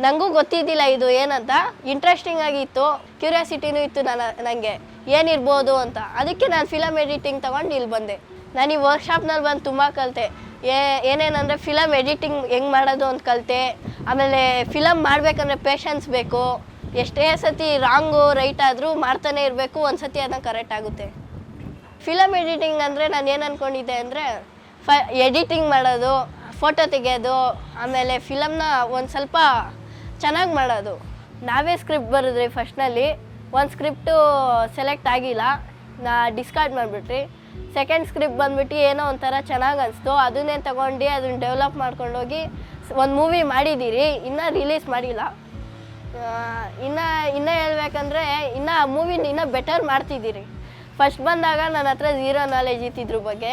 ನನಗೂ ಗೊತ್ತಿದ್ದಿಲ್ಲ ಇದು ಏನಂತ. ಇಂಟ್ರೆಸ್ಟಿಂಗ್ ಆಗಿತ್ತು, ಕ್ಯೂರಿಯಾಸಿಟಿನೂ ಇತ್ತು ನನಗೆ ಏನಿರ್ಬೋದು ಅಂತ. ಅದಕ್ಕೆ ನಾನು ಫಿಲಮ್ ಎಡಿಟಿಂಗ್ ತೊಗೊಂಡು ಇಲ್ಲಿ ಬಂದೆ. ನಾನು ಈ ವರ್ಕ್ಶಾಪ್ನಲ್ಲಿ ಬಂದು ತುಂಬ ಕಲಿತೆ. ಏನೇನಂದರೆ ಫಿಲಮ್ ಎಡಿಟಿಂಗ್ ಹೆಂಗೆ ಮಾಡೋದು ಅಂತ ಕಲಿತೆ. ಆಮೇಲೆ ಫಿಲಮ್ ಮಾಡಬೇಕಂದ್ರೆ ಪೇಷನ್ಸ್ ಬೇಕು. ಎಷ್ಟೇ ಸತಿ ರಾಂಗು ರೈಟ್ ಆದರೂ ಮಾಡ್ತಾನೆ ಇರಬೇಕು, ಒಂದು ಸತಿ ಅದನ್ನು ಕರೆಕ್ಟ್ ಆಗುತ್ತೆ. ಫಿಲಮ್ ಎಡಿಟಿಂಗ್ ಅಂದರೆ ನಾನು ಏನು ಅಂದ್ಕೊಂಡಿದ್ದೆ ಅಂದರೆ ಎಡಿಟಿಂಗ್ ಮಾಡೋದು, ಫೋಟೋ ತೆಗೆಯೋದು, ಆಮೇಲೆ ಫಿಲಮ್ನ ಒಂದು ಸ್ವಲ್ಪ ಚೆನ್ನಾಗಿ ಮಾಡೋದು. ನಾವೇ ಸ್ಕ್ರಿಪ್ಟ್ ಬರೆದ್ರಿ ಫಸ್ಟ್ನಲ್ಲಿ. ಒಂದು ಸ್ಕ್ರಿಪ್ಟು ಸೆಲೆಕ್ಟ್ ಆಗಿಲ್ಲ, ಡಿಸ್ಕಾರ್ಡ್ ಮಾಡಿಬಿಟ್ರಿ. ಸೆಕೆಂಡ್ ಸ್ಕ್ರಿಪ್ಟ್ ಬಂದ್ಬಿಟ್ಟು ಏನೋ ಒಂಥರ ಚೆನ್ನಾಗಿ ಅನಿಸ್ತು, ಅದನ್ನೇ ತೊಗೊಂಡು ಅದನ್ನು ಡೆವಲಪ್ ಮಾಡ್ಕೊಂಡೋಗಿ ಒಂದು ಮೂವಿ ಮಾಡಿದ್ದೀರಿ. ಇನ್ನೂ ರಿಲೀಸ್ ಮಾಡಿಲ್ಲ. ಇನ್ನೂ ಹೇಳ್ಬೇಕಂದ್ರೆ ಇನ್ನೂ ಆ ಮೂವಿನ ಇನ್ನೂ ಬೆಟರ್ ಮಾಡ್ತಿದ್ದೀರಿ. ಫಸ್ಟ್ ಬಂದಾಗ ನನ್ನ ಹತ್ರ ಝೀರೋ ನಾಲೆಜ್ ಇತ್ತಿದ್ರ ಬಗ್ಗೆ.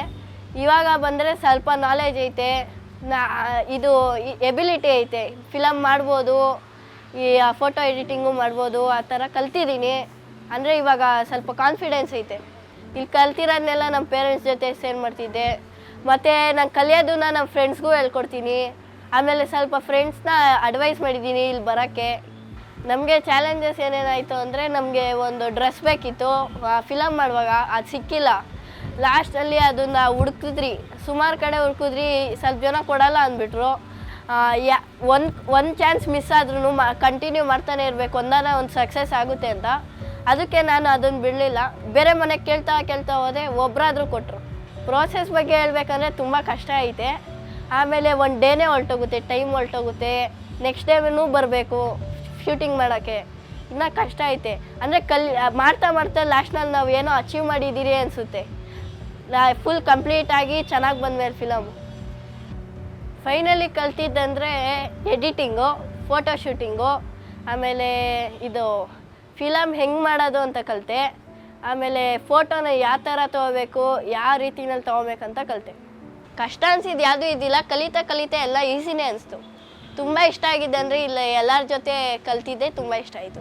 ಇವಾಗ ಬಂದರೆ ಸ್ವಲ್ಪ ನಾಲೆಜ್ ಐತೆ, ಇದು ಎಬಿಲಿಟಿ ಐತೆ. ಫಿಲಮ್ ಮಾಡ್ಬೋದು, ಈ ಫೋಟೋ ಎಡಿಟಿಂಗು ಮಾಡ್ಬೋದು, ಆ ಥರ ಕಲ್ತಿದ್ದೀನಿ. ಅಂದರೆ ಇವಾಗ ಸ್ವಲ್ಪ ಕಾನ್ಫಿಡೆನ್ಸ್ ಐತೆ. ಇಲ್ಲಿ ಕಲ್ತಿರೋದನ್ನೆಲ್ಲ ನಮ್ಮ ಪೇರೆಂಟ್ಸ್ ಜೊತೆ ಶೇರ್ ಮಾಡ್ತಿದ್ದೆ. ಮತ್ತು ನಾನು ಕಲಿಯೋದನ್ನ ನಮ್ಮ ಫ್ರೆಂಡ್ಸ್ಗೂ ಹೇಳ್ಕೊಡ್ತೀನಿ. ಆಮೇಲೆ ಸ್ವಲ್ಪ ಫ್ರೆಂಡ್ಸ್ನ ಅಡ್ವೈಸ್ ಮಾಡಿದ್ದೀನಿ ಇಲ್ಲಿ ಬರೋಕ್ಕೆ. ನಮಗೆ ಚಾಲೆಂಜಸ್ ಏನೇನಾಯಿತು ಅಂದರೆ, ನಮಗೆ ಒಂದು ಡ್ರೆಸ್ ಬೇಕಿತ್ತು ಫಿಲಮ್ ಮಾಡುವಾಗ, ಅದು ಸಿಕ್ಕಿಲ್ಲ. ಲಾಸ್ಟಲ್ಲಿ ಅದನ್ನು ಹುಡುಕಿದ್ರಿ, ಸುಮಾರು ಕಡೆ ಹುಡುಕಿದ್ರಿ, ಸ್ವಲ್ಪ ಜನ ಕೊಡಲ್ಲ ಅಂದ್ಬಿಟ್ರು. ಒಂದು ಚಾನ್ಸ್ ಮಿಸ್ ಆದ್ರೂ ಕಂಟಿನ್ಯೂ ಮಾಡ್ತಾನೆ ಇರಬೇಕು, ಒಂದು ಸಕ್ಸಸ್ ಆಗುತ್ತೆ ಅಂತ. ಅದಕ್ಕೆ ನಾನು ಅದನ್ನು ಬಿಡಲಿಲ್ಲ. ಬೇರೆ ಮನೆಗೆ ಕೇಳ್ತಾ ಹೋದೆ, ಒಬ್ಬರಾದರೂ ಕೊಟ್ಟರು. ಪ್ರೋಸೆಸ್ ಬಗ್ಗೆ ಹೇಳ್ಬೇಕಂದ್ರೆ ತುಂಬ ಕಷ್ಟ ಐತೆ. ಆಮೇಲೆ ಒಂದು ಡೇನೇ ಹೊರಟೋಗುತ್ತೆ, ಟೈಮ್ ಹೊರಟೋಗುತ್ತೆ. ನೆಕ್ಸ್ಟ್ ಡೇನೂ ಬರಬೇಕು ಶೂಟಿಂಗ್ ಮಾಡೋಕ್ಕೆ. ಇನ್ನೂ ಕಷ್ಟ ಐತೆ. ಅಂದರೆ ಮಾಡ್ತಾ ಲಾಸ್ಟ್ನಲ್ಲಿ ನಾವು ಏನೋ ಅಚೀವ್ ಮಾಡಿದ್ದೀರಿ ಅನಿಸುತ್ತೆ. ಫುಲ್ ಕಂಪ್ಲೀಟಾಗಿ ಚೆನ್ನಾಗಿ ಬಂದ್ಮೇಲೆ ಫಿಲಮು. ಫೈನಲಿ ಕಲ್ತಿದ್ದಂದರೆ ಎಡಿಟಿಂಗು, ಫೋಟೋ ಶೂಟಿಂಗು, ಆಮೇಲೆ ಇದು ಫಿಲಮ್ ಹೆಂಗೆ ಮಾಡೋದು ಅಂತ ಕಲಿತೆ. ಆಮೇಲೆ ಫೋಟೋನ ಯಾವ ಥರ ತೊಗೋಬೇಕು, ಯಾವ ರೀತಿನಲ್ಲಿ ತೊಗೋಬೇಕಂತ ಕಲಿತೆ. ಕಷ್ಟ ಅನಿಸಿದ್ದು ಯಾವುದೂ ಇದ್ದಿಲ್ಲ. ಕಲಿತಾ ಎಲ್ಲ ಈಸಿನೇ ಅನಿಸ್ತು. ತುಂಬ ಇಷ್ಟ ಆಗಿದೆ ಅಂದರೆ ಇಲ್ಲ ಎಲ್ಲರ ಜೊತೆ ಕಲ್ತಿದ್ದೆ, ತುಂಬ ಇಷ್ಟ ಆಯಿತು.